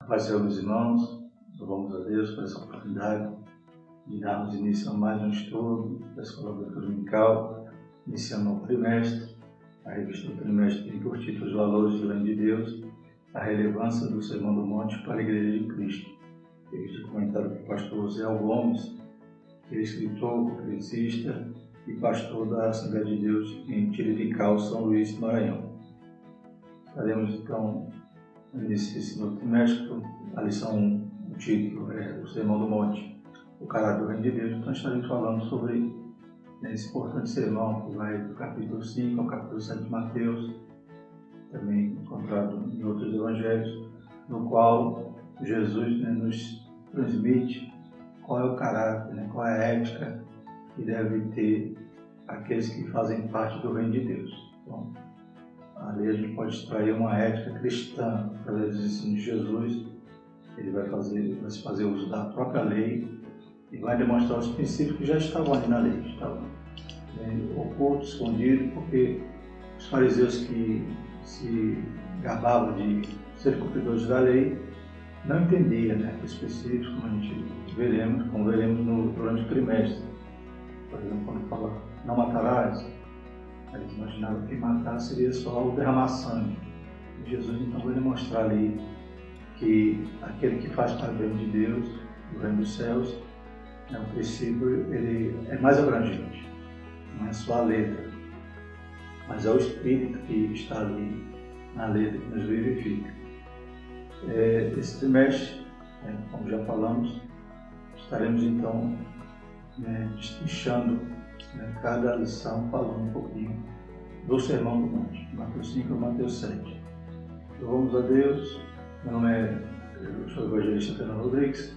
Paz, Senhor, meus irmãos, louvamos a Deus por essa oportunidade de darmos início a mais um estudo da Escola Bíblica Dominical, iniciando o trimestre. A revista do trimestre tem por título Os Valores do Reino de Deus, a relevância do Sermão do Monte para a Igreja de Cristo. Revista comentada por pastor Zé Gomes, que é escritor, conferencista e pastor da Assembleia de Deus em Tirivical, São Luís, Maranhão. Estaremos então nesse novo trimestre, a lição 1, o título é o Sermão do Monte, o caráter do Reino de Deus. Então estaremos falando sobre esse importante sermão que vai do capítulo 5 ao capítulo 7 de Mateus, também encontrado em outros evangelhos, no qual Jesus nos transmite qual é o caráter, qual é a ética que deve ter aqueles que fazem parte do Reino de Deus. Então, ali a gente pode extrair uma ética cristã através dos ensinos de Jesus. Ele vai se fazer uso da própria lei e vai demonstrar os princípios que já estavam ali na lei, estavam ocultos, escondidos, porque os fariseus que se gabavam de ser cumpridores da lei não entendiam específicos, como veremos durante o trimestre. Por exemplo, quando fala não matarás, eles imaginavam que matar seria só o derramar sangue. E Jesus então vai demonstrar ali que aquele que faz para o reino de Deus, do reino dos céus, o princípio ele é mais abrangente. Não é só a letra, mas é o Espírito que está ali na letra que nos vivifica. Esse trimestre, como já falamos, estaremos então destrinchando cada lição, falando um pouquinho do Sermão do Monte, Mateus 5 e Mateus 7. Louvamos a Deus. Meu nome é o evangelista Fernando Rodrigues.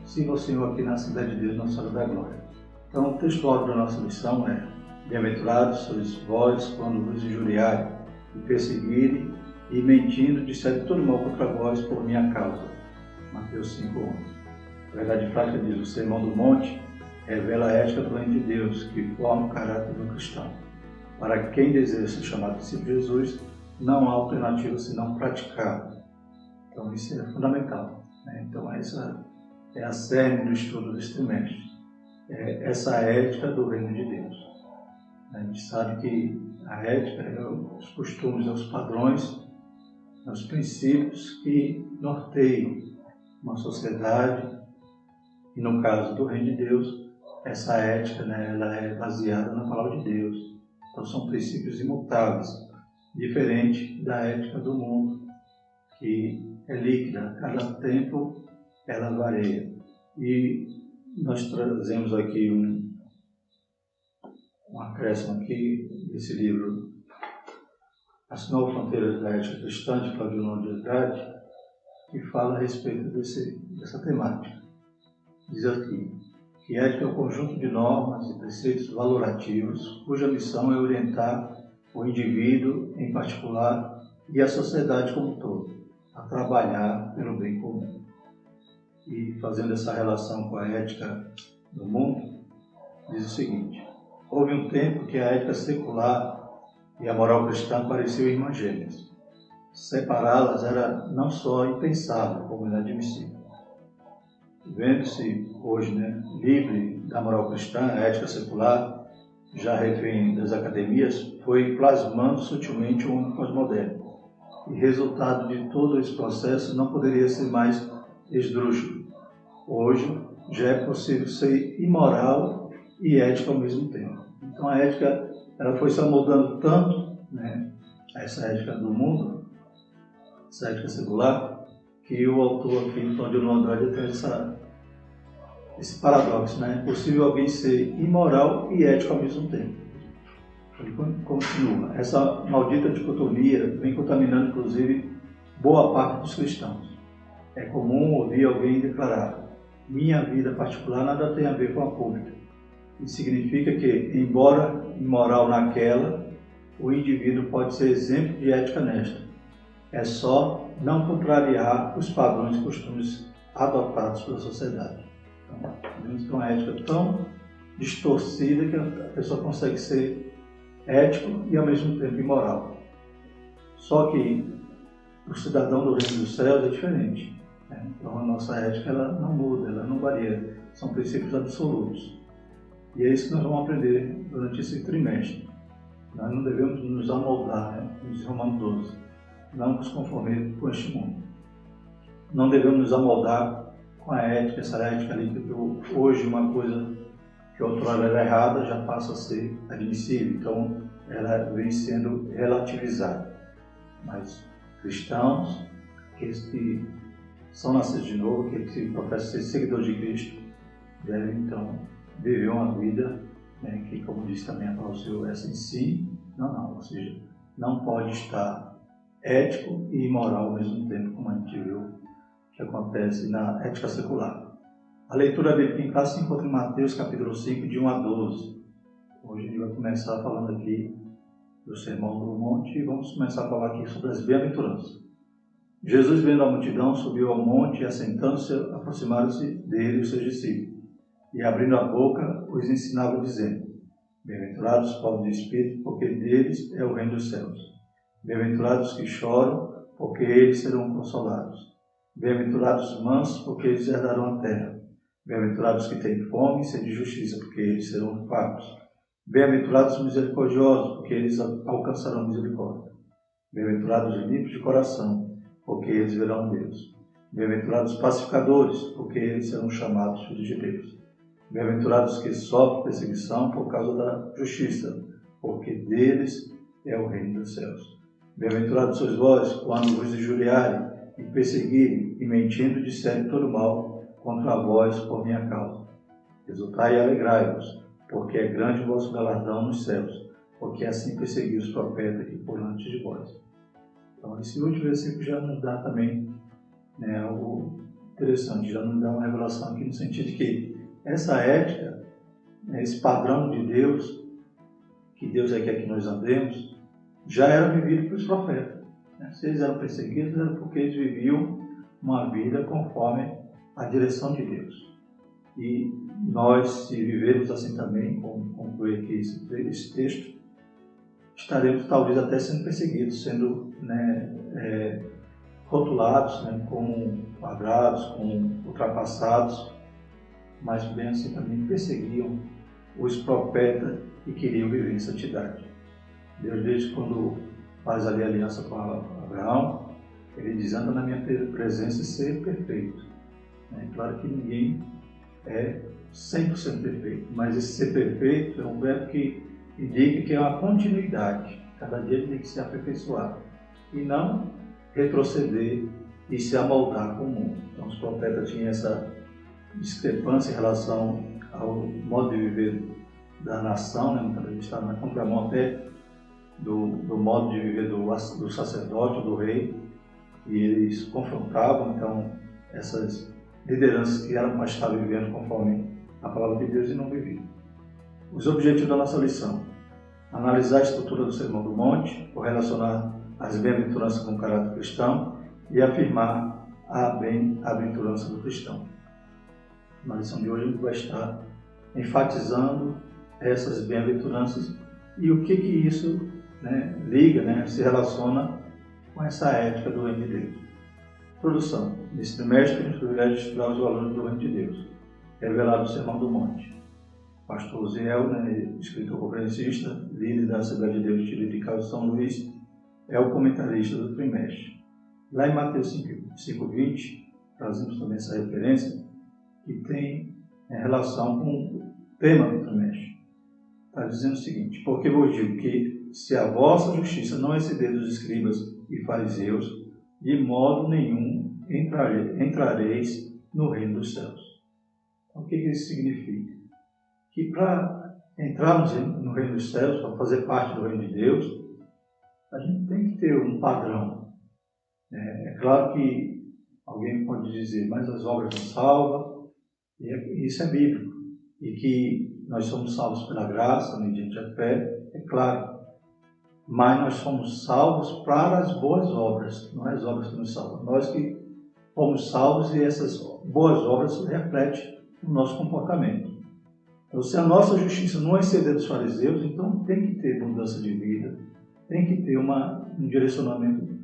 Siga o Senhor aqui na Assembleia de Deus, Nossa Senhora da Glória. Então, o texto da nossa lição é: bem-aventurados sois vós quando vos injuriarem e perseguirem e mentindo disserem todo mal contra vós por minha causa. Mateus 5:11. A verdade prática diz: o Sermão do Monte revela a ética do reino de Deus, que forma o caráter do cristão. Para quem deseja ser chamado discípulo de Jesus, não há alternativa senão praticar. Então isso é fundamental. Então essa é a cerne do estudo deste trimestre. Essa ética do reino de Deus. A gente sabe que a ética é os costumes, é os padrões, é os princípios que norteiam uma sociedade. E no caso do reino de Deus, essa ética ela é baseada na palavra de Deus. Então são princípios imutáveis, diferente da ética do mundo, que é líquida, a cada tempo ela varia. E nós trazemos aqui um acréscimo aqui desse livro, As Novas Fronteiras da Ética Cristã, de Flaviano de Andrade, que fala a respeito dessa temática. Diz aqui que ética é o conjunto de normas e preceitos valorativos, cuja missão é orientar o indivíduo em particular e a sociedade como um todo a trabalhar pelo bem comum. E fazendo essa relação com a ética do mundo, diz o seguinte: houve um tempo que a ética secular e a moral cristã pareciam irmãs gêmeas. Separá-las era não só impensável, como inadmissível. Vendo-se hoje livre da moral cristã, a ética secular, já refém das academias, foi plasmando sutilmente o homem pós-moderno. E resultado de todo esse processo não poderia ser mais esdrúxulo. Hoje já é possível ser imoral e ética ao mesmo tempo. Então a ética ela foi se amoldando tanto, essa ética do mundo, essa ética secular, que o autor aqui, Flaviano de Andrade, tem esse paradoxo, É possível alguém ser imoral e ético ao mesmo tempo. Ele continua: essa maldita dicotomia vem contaminando, inclusive, boa parte dos cristãos. É comum ouvir alguém declarar: minha vida particular nada tem a ver com a pública. Isso significa que, embora imoral naquela, o indivíduo pode ser exemplo de ética nesta. É só não contrariar os padrões e costumes adotados pela sociedade. Então, uma ética tão distorcida que a pessoa consegue ser ético e ao mesmo tempo imoral. Só que o cidadão do reino dos céus é diferente. né? Então a nossa ética ela não muda, ela não varia, são princípios absolutos. E é isso que nós vamos aprender durante esse trimestre. Nós não devemos nos amoldar, né? Como diz Romanos 12, não nos conformar com este mundo. Não devemos nos amoldar com a ética, essa ética ali que hoje uma coisa que outrora era errada já passa a ser admissível, então ela vem sendo relativizada. Mas cristãos, aqueles que são nascidos de novo, aqueles que professam ser seguidores de Cristo, devem então viver uma vida, né, que, como diz também a palavra do Senhor, essa em si, não, ou seja, não pode estar ético e imoral ao mesmo tempo, como a gente viu que acontece na ética secular. A leitura bíblica em classe se encontra em Mateus capítulo 5, de 1 a 12. Hoje a gente vai começar falando aqui do Sermão do Monte e vamos começar a falar aqui sobre as bem-aventuranças. Jesus, vendo a multidão, subiu ao monte e, assentando-se, aproximaram-se dele os seus discípulos. E, abrindo a boca, os ensinava, dizendo: Bem-aventurados os pobres de espírito, porque deles é o reino dos céus. Bem-aventurados os que choram, porque eles serão consolados. Bem-aventurados os mansos, porque eles herdarão a terra. Bem-aventurados os que têm fome e sede de justiça, porque eles serão fartos. Bem-aventurados os misericordiosos, porque eles alcançarão misericórdia. Bem-aventurados os limpos de coração, porque eles verão Deus. Bem-aventurados os pacificadores, porque eles serão chamados filhos de Deus. Bem-aventurados os que sofrem perseguição por causa da justiça, porque deles é o reino dos céus. Bem-aventurados sois vós, quando vos injuriarem e perseguirem, e mentindo disserem todo mal contra vós por minha causa. Exultai e alegrai-vos, porque é grande o vosso galardão nos céus, porque assim persegui os profetas que foram antes de vós. Então, esse último versículo já nos dá também, né, algo interessante, já nos dá uma revelação aqui no sentido de que essa ética, né, esse padrão de Deus, que Deus quer que nós andemos, já era vivido pelos profetas. Né? Se eles eram perseguidos, era porque eles viviam uma vida conforme a direção de Deus. E nós, se vivermos assim também, como conclui aqui esse texto, estaremos talvez até sendo perseguidos, sendo, né, rotulados, né, como quadrados, como ultrapassados, mas bem assim também perseguiam os profetas que queriam viver em santidade. Deus, desde quando faz ali a aliança com Abraão, ele diz: anda na minha presença e ser perfeito. É claro que ninguém é 100% perfeito, mas esse ser perfeito é um verbo que indica que é uma continuidade. Cada dia ele tem que se aperfeiçoar e não retroceder e se amoldar com o mundo. Então os profetas tinham essa discrepância em relação ao modo de viver da nação, né? Muitas vezes está na contramão até do modo de viver do sacerdote, do rei, e eles confrontavam então essas lideranças que eram mais estavam vivendo conforme a palavra de Deus e não viviam. Os objetivos da nossa lição: analisar a estrutura do Sermão do Monte, correlacionar as bem-aventuranças com o caráter cristão e afirmar a bem-aventurança do cristão. Na lição de hoje a gente vai estar enfatizando essas bem-aventuranças e o que isso, né, liga, né, se relaciona com essa ética do reino de Deus. Introdução. Nesse trimestre, temos o privilégio de estudar os valores do reino de Deus, revelado no Sermão do Monte. Pastor Ziel, né, escritor conferencista, líder da Assembleia de Deus de Cabo de São Luís, é o comentarista do trimestre. Lá em Mateus 5:20, trazemos também essa referência, que tem relação com o tema do trimestre. Está dizendo o seguinte: porque vos digo que, se a vossa justiça não exceder dos escribas e fariseus, de modo nenhum entrareis no reino dos céus. Então, o que isso significa? Que para entrarmos no reino dos céus, para fazer parte do reino de Deus, a gente tem que ter um padrão. É claro que alguém pode dizer: mas as obras não salvam, e isso é bíblico, e que nós somos salvos pela graça, mediante a fé, é claro. Mas nós somos salvos para as boas obras, não é as obras que nos salvam. Nós que fomos salvos e essas boas obras refletem o nosso comportamento. Então, se a nossa justiça não exceder dos fariseus, então tem que ter mudança de vida, tem que ter um direcionamento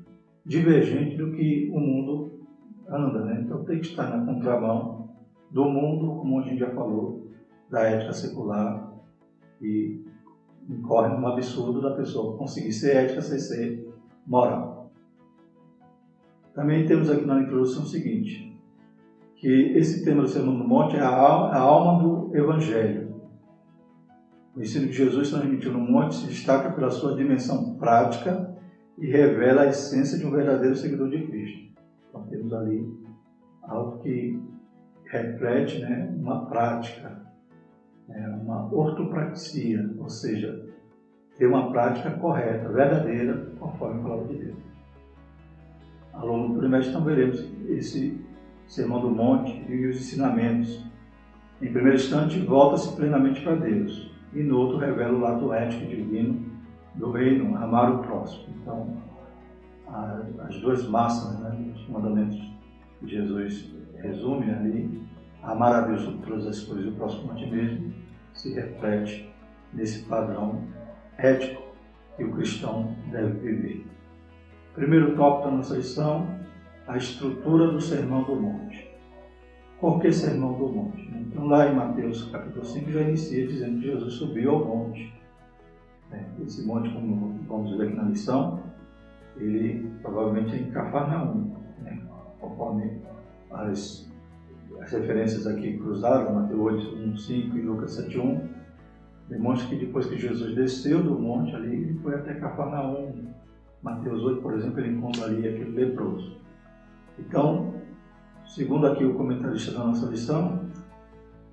divergente do que o mundo anda, né? Então tem que estar na contramão do mundo, como a gente já falou, da ética secular, e incorre num absurdo da pessoa conseguir ser ética sem ser moral. Também temos aqui na introdução o seguinte, que esse tema do Sermão do Monte é a alma do Evangelho. O ensino que Jesus transmitiu no monte se destaca pela sua dimensão prática e revela a essência de um verdadeiro seguidor de Cristo. Então temos ali algo que reflete, né, uma prática, uma ortopraxia, ou seja, ter uma prática correta, verdadeira, conforme a palavra de Deus. Ao longo do trimestre, então, veremos esse Sermão do Monte e os ensinamentos. Em primeiro instante, volta-se plenamente para Deus, e no outro revela o lado ético e divino do reino, amar o próximo. Então, as duas máximas, né, os mandamentos que Jesus resume ali, amar a Deus sobre todas as coisas e o próximo a ti mesmo, se reflete nesse padrão ético que o cristão deve viver. Primeiro tópico da nossa lição, a estrutura do Sermão do Monte. Por que Sermão do Monte? Então, lá em Mateus capítulo 5 já inicia dizendo que Jesus subiu ao monte. Esse monte, como vamos ver aqui na lição, ele provavelmente é em Cafarnaum, conforme as referências aqui cruzadas, Mateus 8, 1, 5 e Lucas 7, 1, demonstra que depois que Jesus desceu do monte ali, ele foi até Cafarnaum. Mateus 8, por exemplo, ele encontra ali aquele leproso. Então, segundo aqui o comentarista da nossa lição,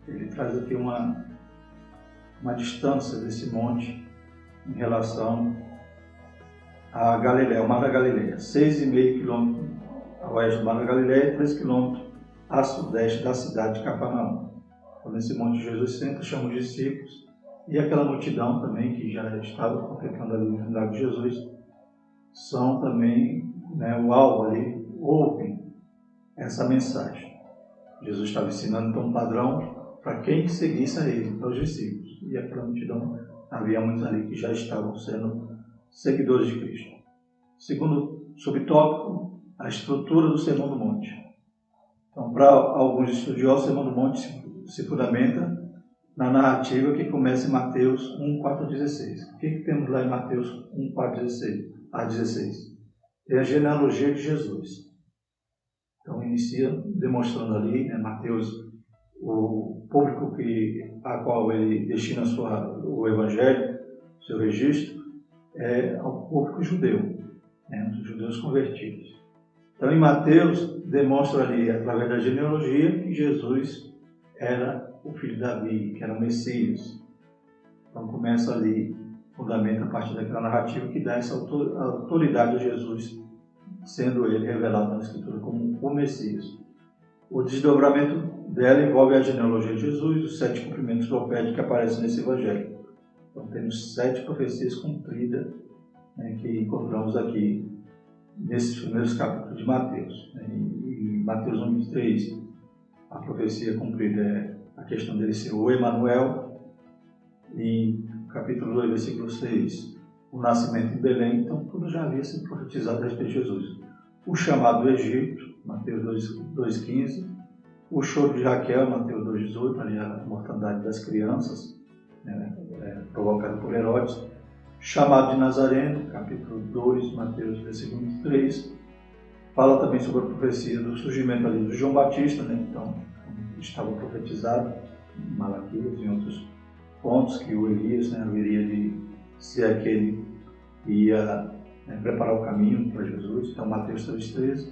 ele traz aqui uma distância desse monte em relação a Galileia, o Mar da Galileia, 6,5 quilômetros a oeste do Mar da Galileia e 3 quilômetros a sudeste da cidade de Cafarnaum. Então, nesse monte Jesus senta, chama os discípulos e aquela multidão também que já estava contemplando ali o milagre de Jesus, são também, o alvo ali, ouvem essa mensagem. Jesus estava ensinando então um padrão para quem seguisse a ele, para os discípulos. E aquela multidão, havia muitos ali que já estavam sendo seguidores de Cristo. Segundo subtópico, a estrutura do Sermão do Monte. Então, para alguns estudiosos, o Sermão do Monte se fundamenta na narrativa que começa em Mateus 1, 4 a 16. O que temos lá em Mateus 1, 4 a 16? É a genealogia de Jesus. Então, inicia demonstrando ali, Mateus, o público a qual ele destina o Evangelho, seu registro, é ao público judeu, os judeus convertidos. Então, em Mateus, demonstra ali, através da genealogia, que Jesus era o filho de Davi, que era o Messias. Então, começa ali, fundamenta a partir daquela narrativa que dá essa autoridade a Jesus, sendo ele revelado na Escritura como o Messias. O desdobramento dela envolve a genealogia de Jesus, os 7 cumprimentos proféticos que aparecem nesse Evangelho. Então, temos 7 profecias cumpridas, que encontramos aqui nesses primeiros capítulos de Mateus. Em Mateus 1, 23, a profecia cumprida é a questão dele ser o Emanuel. Em capítulo 2, versículo 6, o nascimento em Belém. Então, tudo já havia sido profetizado a respeito de Jesus. O chamado do Egito, Mateus 2,15. O choro de Raquel, Mateus 2,18, ali a mortandade das crianças, provocada por Herodes. Chamado de Nazareno, capítulo 2, Mateus, versículo 23. Fala também sobre a profecia do surgimento ali do João Batista, então, estava profetizado em Malaquias e em outros pontos, que o Elias haveria de ser aquele que ia preparar o caminho para Jesus, então Mateus 3,13.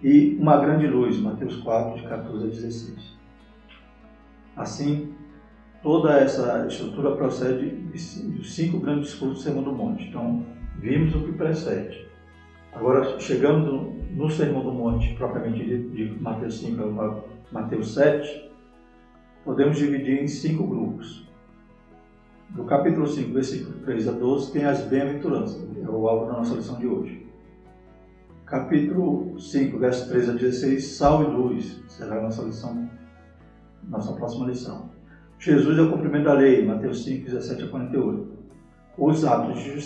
E uma grande luz, Mateus 4, de 14 a 16. Assim, toda essa estrutura procede dos 5 grandes discursos do Sermão do Monte. Então, vimos o que precede. Agora, chegando no Sermão do Monte, propriamente de Mateus 5 a Mateus 7, podemos dividir em 5 grupos. Do capítulo 5, versículo 3 a 12, tem as bem-aventuranças, é o alvo da nossa lição de hoje. Capítulo 5, verso 3 a 16, sal e luz, será a nossa lição, nossa próxima lição. Jesus é o cumprimento da lei, Mateus 5, 17 a 48. Os atos de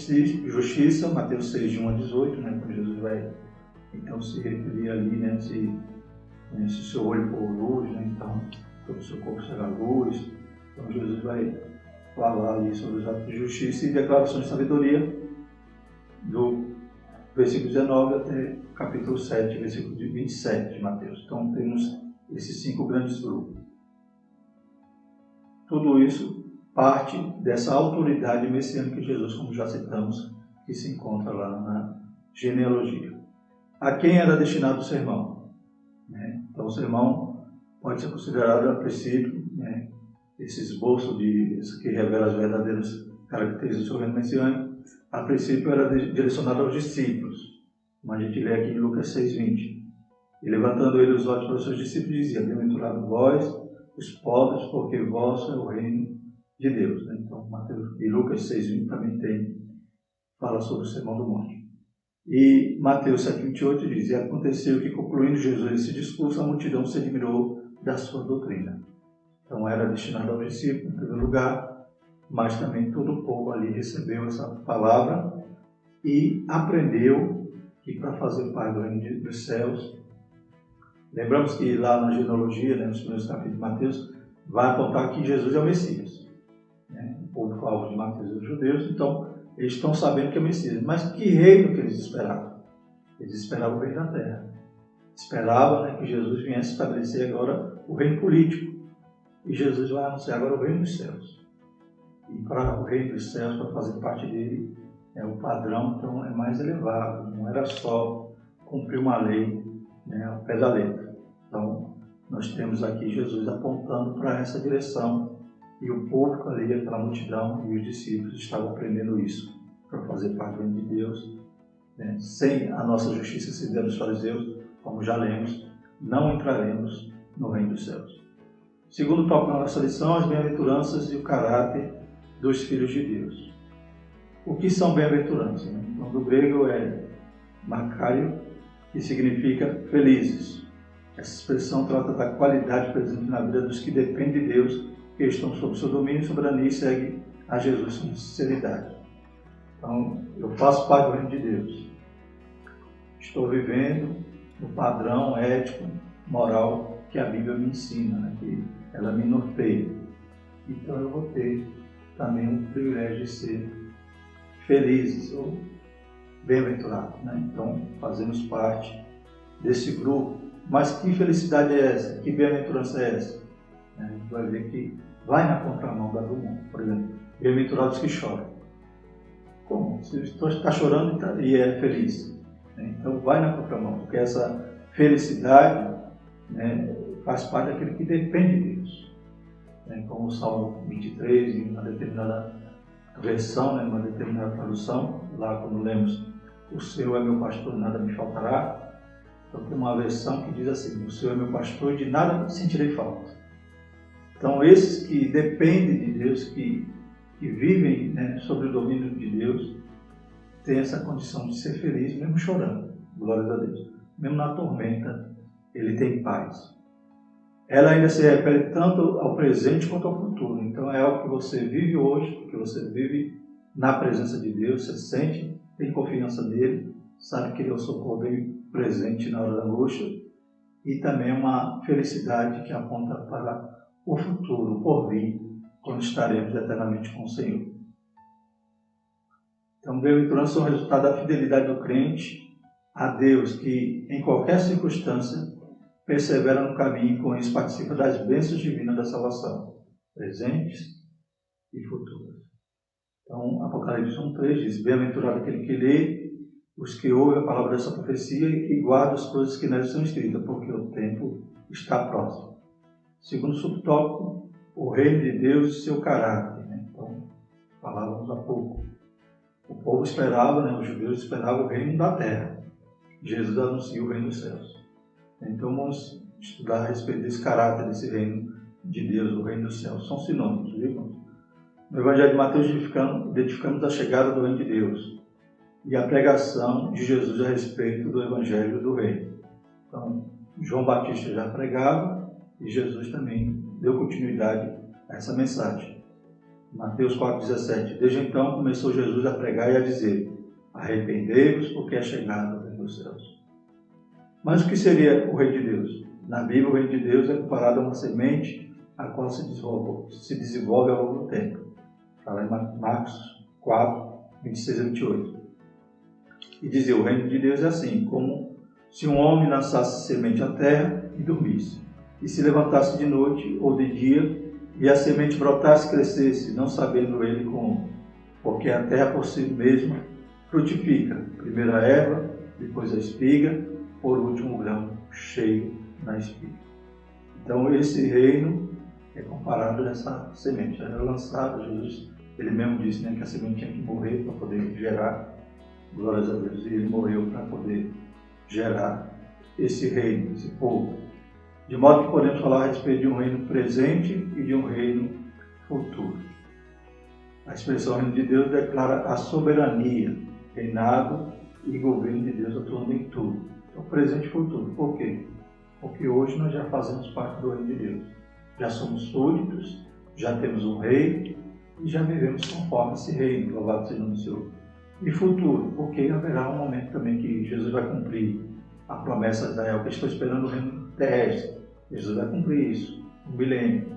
justiça, Mateus 6, de 1 a 18, quando Jesus vai Então se referia ali, né, se o seu olho for luz, né, então todo o seu corpo será luz. Então Jesus vai falar ali sobre os atos de justiça e declarações de sabedoria, do versículo 19 até capítulo 7, versículo 27 de Mateus. Então temos esses 5 grandes grupos. Tudo isso parte dessa autoridade messiânica de Jesus, como já citamos, que se encontra lá na genealogia. A quem era destinado o sermão? Então o sermão pode ser considerado a princípio, esse esboço que revela as verdadeiras características do reino messiânico, a princípio era direcionado aos discípulos, como a gente lê aqui em Lucas 6:20. E levantando ele os olhos para os seus discípulos, dizia: bem-aventurado vós, os pobres, porque vosso é o reino de Deus. Então, Mateus e Lucas 6:20 também fala sobre o Sermão do Monte. E Mateus 7:28 diz: e aconteceu que, concluindo Jesus esse discurso, a multidão se admirou da sua doutrina. Então, era destinado ao discípulo, em primeiro lugar, mas também todo o povo ali recebeu essa palavra e aprendeu que para fazer parte do reino dos céus, lembramos que lá na genealogia, nos primeiros capítulos de Mateus, vai apontar que Jesus é o Messias. O público-alvo de Mateus é os judeus, então eles estão sabendo que é o Messias. Mas que reino que eles esperavam? Eles esperavam o reino da terra. Esperavam, que Jesus viesse estabelecer agora o reino político. E Jesus vai anunciar agora o reino dos céus. E para o reino dos céus, para fazer parte dele, o padrão então é mais elevado. Não era só cumprir uma lei, ao pé da letra. Então, nós temos aqui Jesus apontando para essa direção. E o povo ali, aquela multidão e os discípulos estavam aprendendo isso, para fazer parte do reino de Deus. Sem a nossa justiça se der dos fariseus, como já lemos, não entraremos no reino dos céus. Segundo tópico da nossa lição, as bem-aventuranças e o caráter dos filhos de Deus. O que são bem-aventuranças? Então, do grego é makario, que significa felizes. Essa expressão trata da qualidade presente na vida dos que dependem de Deus, que estão sob seu domínio e soberania e seguem a Jesus com sinceridade. Então, eu faço parte do reino de Deus. Estou vivendo no padrão ético, moral que a Bíblia me ensina, que ela me norteia. Então eu vou ter também o privilégio de ser felizes ou bem-aventurados. Então fazemos parte desse grupo. Mas que felicidade é essa? Que bem-aventurança é essa? A gente vai ver que vai na contramão da do mundo. Por exemplo, bem-aventurados que choram. Como? Se está chorando e é feliz. Então vai na contramão, porque essa felicidade faz parte daquele que depende de Deus. Como o Salmo 23, em uma determinada versão, em uma determinada tradução, lá quando lemos: o Senhor é meu pastor, nada me faltará. Então tem uma versão que diz assim: o Senhor é meu pastor, de nada sentirei falta. Então esses que dependem de Deus, que vivem sob o domínio de Deus, têm essa condição de ser feliz, mesmo chorando, glórias a Deus. Mesmo na tormenta, ele tem paz. Ela ainda se refere tanto ao presente quanto ao futuro. Então é algo que você vive hoje, que você vive na presença de Deus, você sente, tem confiança nele, sabe que ele é o socorro bem presente na hora da angústia, e também uma felicidade que aponta para o futuro, por vir, quando estaremos eternamente com o Senhor. Então, bem-aventurança é o resultado da fidelidade do crente a Deus, que em qualquer circunstância persevera no caminho e com isso participa das bênçãos divinas da salvação, presentes e futuras. Então, Apocalipse 1:3 diz: bem-aventurado aquele que lê, os que ouvem a palavra dessa profecia e guardam as coisas que nelas são escritas, porque o tempo está próximo. Segundo subtópico, o reino de Deus e seu caráter. Então, falávamos há pouco. O povo esperava, os judeus esperavam o reino da terra. Jesus anuncia o reino dos céus. Então vamos estudar a respeito desse caráter, desse reino de Deus, o reino dos céus. São sinônimos, viu? No Evangelho de Mateus identificamos a chegada do reino de Deus e a pregação de Jesus a respeito do Evangelho do reino. Então, João Batista já pregava e Jesus também deu continuidade a essa mensagem. Mateus 4,17. Desde então começou Jesus a pregar e a dizer: arrependei-vos, porque é chegado o reino dos céus. Mas o que seria o reino de Deus? Na Bíblia, o reino de Deus é comparado a uma semente a qual se desenvolve ao longo do tempo. Está lá em Marcos 4, 26 a 28. E dizia, o reino de Deus é assim, como se um homem lançasse semente à terra e dormisse, e se levantasse de noite ou de dia, e a semente brotasse e crescesse, não sabendo ele como, porque a terra por si mesma frutifica, primeiro a erva, depois a espiga, por último o grão cheio na espiga. Então esse reino é comparado a essa semente. Era lançado, Jesus, ele mesmo disse, né, que a semente tinha que morrer para poder gerar, glórias a Deus, e ele morreu para poder gerar esse reino, esse povo. De modo que podemos falar a respeito de um reino presente e de um reino futuro. A expressão reino de Deus declara a soberania, reinado e governo de Deus atuando em tudo. Então, presente e futuro. Por quê? Porque hoje nós já fazemos parte do reino de Deus. Já somos súditos, já temos um rei e já vivemos conforme esse reino, louvado seja o Senhor. E futuro, porque haverá um momento também que Jesus vai cumprir a promessa de Israel, que estou esperando o reino terrestre. Jesus vai cumprir isso, um milênio.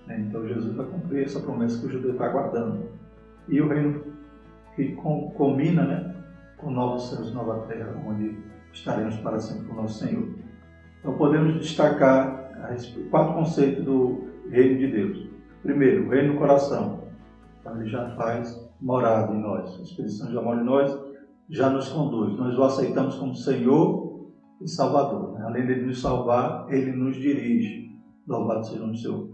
Então Jesus vai cumprir essa promessa que o judeu está aguardando. E o reino que culmina, né, com novos céus e nova terra, onde estaremos para sempre com o nosso Senhor. Então podemos destacar 4 conceitos do reino de Deus. Primeiro, o reino do coração. Então ele já faz morada em nós. A Espírito Santo já mora em nós, já nos conduz. Nós o aceitamos como Senhor e Salvador. Além de nos salvar, ele nos dirige. Louvado seja o Senhor.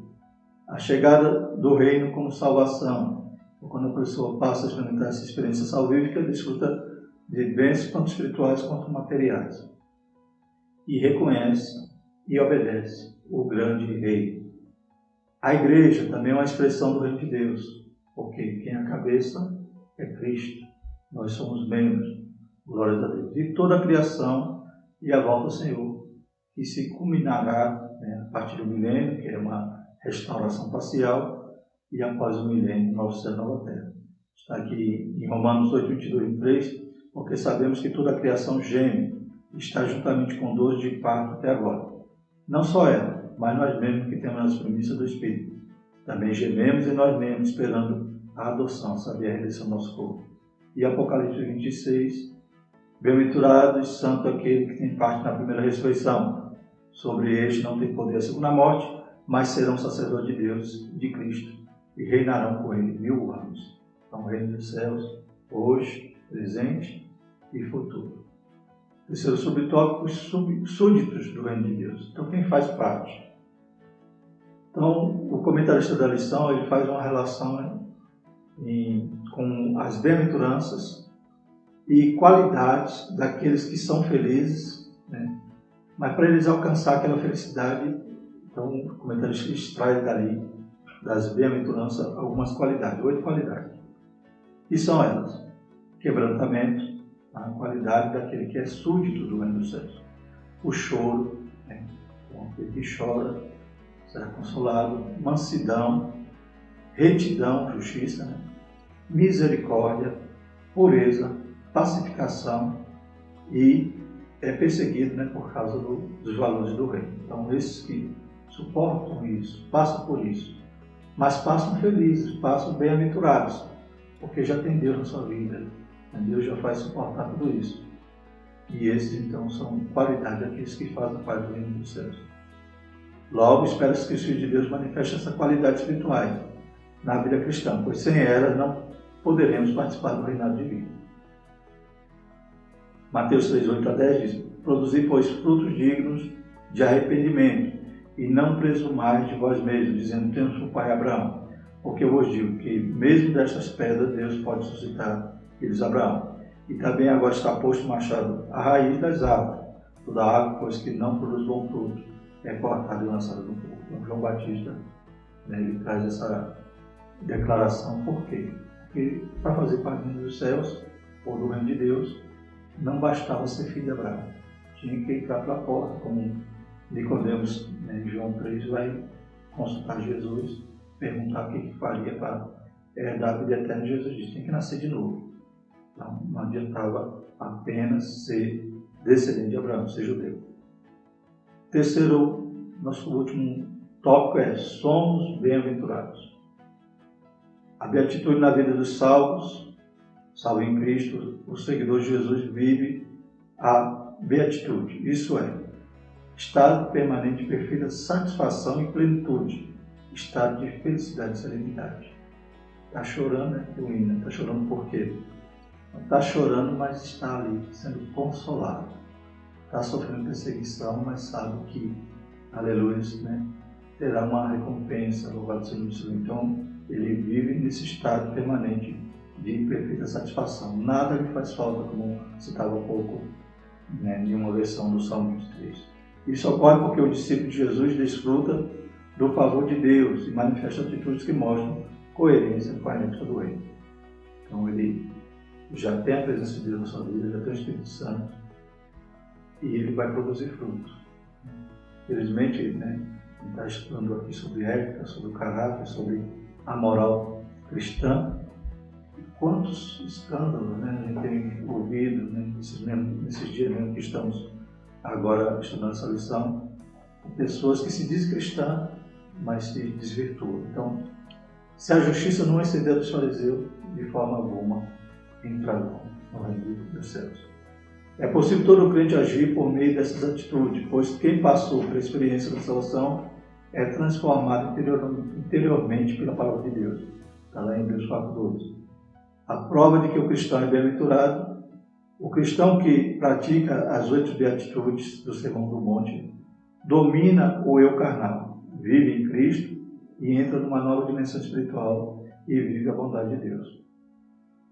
A chegada do reino como salvação. Quando a pessoa passa a experimentar essa experiência salvífica, desfruta de bênçãos tanto espirituais quanto materiais. E reconhece e obedece o grande rei. A igreja também é uma expressão do reino de Deus, porque quem é a cabeça é Cristo. Nós somos membros, glória a Deus, de toda a criação e a volta ao Senhor, que se culminará, né, a partir do milênio, que é uma restauração parcial, e após o milênio, novo céu e nova terra. Está aqui em Romanos 8, 22 e 23, porque sabemos que toda a criação geme, está juntamente com dores de parto até agora. Não só ela, mas nós mesmos que temos as premissas do Espírito. Também gememos em nós mesmos, esperando a adoção, saber a redenção do nosso corpo. E Apocalipse 26, bem-aventurado e santo aquele que tem parte na primeira ressurreição. Sobre este não tem poder a segunda morte, mas serão sacerdotes de Deus e de Cristo, e reinarão com ele 1000 anos. Então, o reino dos céus, hoje, presente e futuro. Terceiro subtópico, os súditos do reino de Deus. Então, quem faz parte? Então, o comentarista da lição, ele faz uma relação com as bem-aventuranças e qualidades daqueles que são felizes, né? Mas para eles alcançar aquela felicidade, então o comentarista extrai dali, das bem-aventuranças, algumas qualidades, 8 qualidades. E são elas: quebrantamento, a qualidade daquele que é súdito do reino dos céus. O choro, né? Então, aquele que chora será consolado. Mansidão, retidão, justiça, né? Misericórdia, pureza, pacificação e é perseguido, né, por causa dos valores do reino. Então, esses que suportam isso, passam por isso, mas passam felizes, passam bem-aventurados, porque já tem Deus na sua vida. Deus já faz suportar tudo isso. E esses, então, são qualidades daqueles que fazem parte do reino dos céus. Logo, espera-se que os filhos de Deus manifestem essa qualidade espiritual na vida cristã, pois sem elas não poderemos participar do reinado divino. Mateus 3, 8 a 10 diz: produzi, pois, frutos dignos de arrependimento, e não presumais de vós mesmos, dizendo: temos por pai Abraão. Porque eu vos digo que, mesmo destas pedras, Deus pode suscitar filhos de Abraão. E também agora está posto o machado à raiz das árvores. Toda árvore, pois que não produz bom fruto, é cortada e lançada no fogo. Então, João Batista, né, ele traz essa declaração. Por quê? Porque para fazer parte dos céus, ou do reino de Deus, não bastava ser filho de Abraão. Tinha que entrar pela porta, como Nicodemos, né, em João 3, vai consultar Jesus, perguntar o que faria para herdar a vida eterna. Jesus disse: tem que nascer de novo. Então, não adiantava apenas ser descendente de Abraão, ser judeu. Terceiro, nosso último tópico é: somos bem-aventurados. A beatitude na vida dos salvos, salvo em Cristo, o seguidor de Jesus vive a beatitude, isso é, estado permanente de perfeita satisfação e plenitude, estado de felicidade e serenidade. Está chorando, né? Está chorando por quê? Está chorando, mas está ali, sendo consolado. Está sofrendo perseguição, mas sabe que, aleluia, né? Terá uma recompensa, louvado seja o Senhor. Então, ele vive nesse estado permanente de perfeita satisfação. Nada lhe faz falta, como citava há pouco, né, em uma versão do Salmo 23. Isso ocorre porque o discípulo de Jesus desfruta do favor de Deus e manifesta atitudes que mostram coerência com a ética do reino. Então, ele já tem a presença de Deus na sua vida, já tem o Espírito Santo, e ele vai produzir frutos. Felizmente, né, ele está estudando aqui sobre ética, sobre o caráter, sobre a moral cristã. E quantos escândalos, né, a gente tem ouvido, né, nesses dias mesmo que estamos agora estudando essa lição, pessoas que se dizem cristãs, mas se desvirtuam. Então, se a justiça não exceder dos fariseus, de forma alguma entrarão no reino dos céus. É possível todo crente agir por meio dessas atitudes, pois quem passou pela experiência da salvação é transformado interiormente pela palavra de Deus. Está lá em Hebreus 4:12. A prova de que o cristão é bem-aventurado, o cristão que pratica as 8 beatitudes do Sermão do Monte, domina o eu carnal, vive em Cristo e entra numa nova dimensão espiritual e vive a bondade de Deus.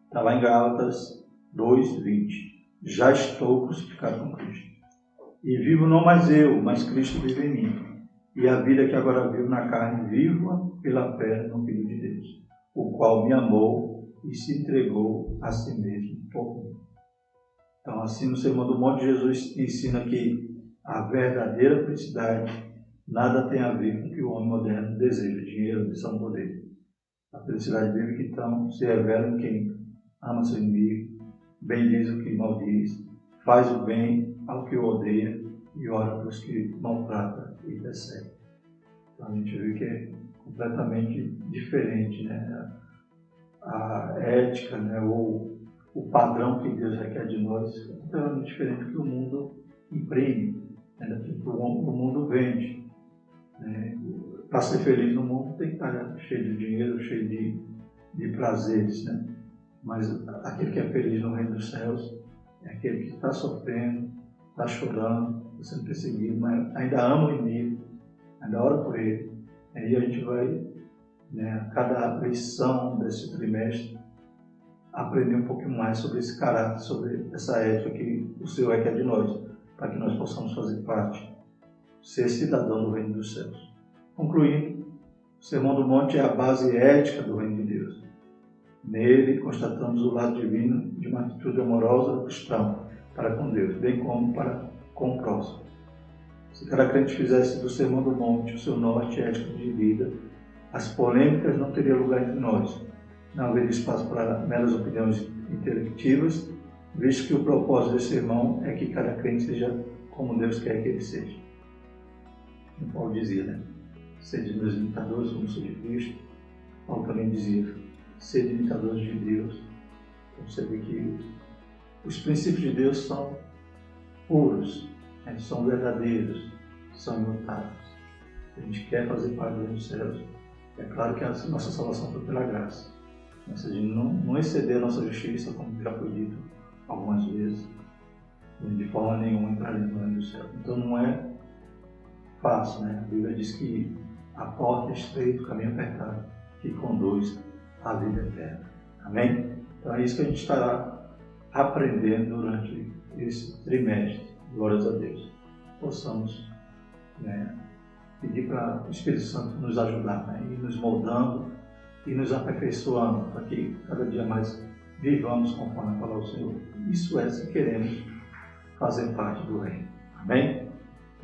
Está lá em Gálatas 2:20. Já estou crucificado com Cristo. E vivo não mais eu, mas Cristo vive em mim. E a vida que agora vivo na carne, vivo pela fé no Filho de Deus, o qual me amou e se entregou a si mesmo por mim. Então, assim, no Sermão do Monte, Jesus ensina que a verdadeira felicidade nada tem a ver com o que o homem moderno deseja: dinheiro, ambição, poder. A felicidade bíblica, então, se revela em quem ama seu inimigo, bendiz o que maldiz, faz o bem ao que o odeia e ora para os que maltrata e persegue. Então, a gente vê que é completamente diferente, né? A ética, né? Ou o padrão que Deus requer de nós é completamente diferente do que o mundo imprime, né? Do que o mundo vende. Né? Para ser feliz no mundo tem que estar cheio de dinheiro, cheio de prazeres, né? Mas aquele que é feliz no reino dos céus é aquele que está sofrendo, está chorando, está sendo perseguido, mas ainda ama o inimigo, ainda ora por ele. Aí a gente vai, né, a cada lição desse trimestre, aprender um pouquinho mais sobre esse caráter, sobre essa ética que o Senhor requer de nós, para que nós possamos fazer parte, ser cidadão do reino dos céus. Concluindo, o Sermão do Monte é a base ética do reino de Deus. Nele constatamos o lado divino de uma atitude amorosa do cristão para com Deus, bem como para com o próximo. Se cada crente fizesse do Sermão do Monte o seu norte ético de vida, as polêmicas não teriam lugar entre nós. Não haveria espaço para meras opiniões intelectivas, visto que o propósito desse sermão é que cada crente seja como Deus quer que ele seja. Como Paulo dizia, né? Sede meus imitadores, como sou de Cristo. Paulo também dizia: sede imitadores de Deus. Então você vê que os princípios de Deus são puros, né? São verdadeiros, são imutáveis. Se a gente quer fazer parte do reino dos céus, é claro que a nossa salvação foi pela graça. Mas se a gente não exceder a nossa justiça, como já foi dito algumas vezes, de forma nenhuma entraremos no reino dos céus. Então não é fácil, né? A Bíblia diz que a porta é estreita, o caminho apertado, que conduz à vida eterna. Amém? Então é isso que a gente estará aprendendo durante esse trimestre. Glórias a Deus. Possamos, né, pedir para o Espírito Santo nos ajudar, né, e nos moldando e nos aperfeiçoando para que cada dia mais vivamos conforme a palavra do Senhor. Isso é se queremos fazer parte do reino. Amém?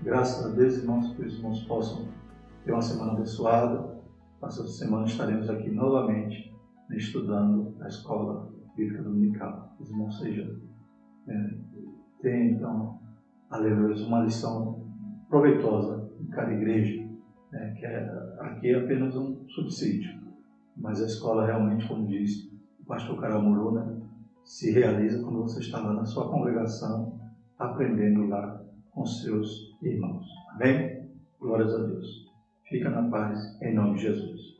Graças a Deus, irmãos, que os irmãos possam ter uma semana abençoada. Essa semana estaremos aqui novamente, né, estudando a escola bíblica dominical. Os irmãos sejam, tenham então, aleluia, uma lição proveitosa em cada igreja, né? Que aqui é apenas um subsídio, mas a escola realmente, como diz o pastor Caramuru, né, se realiza quando você está lá na sua congregação, aprendendo lá com seus irmãos. Amém? Glórias a Deus. Fica na paz, em nome de Jesus.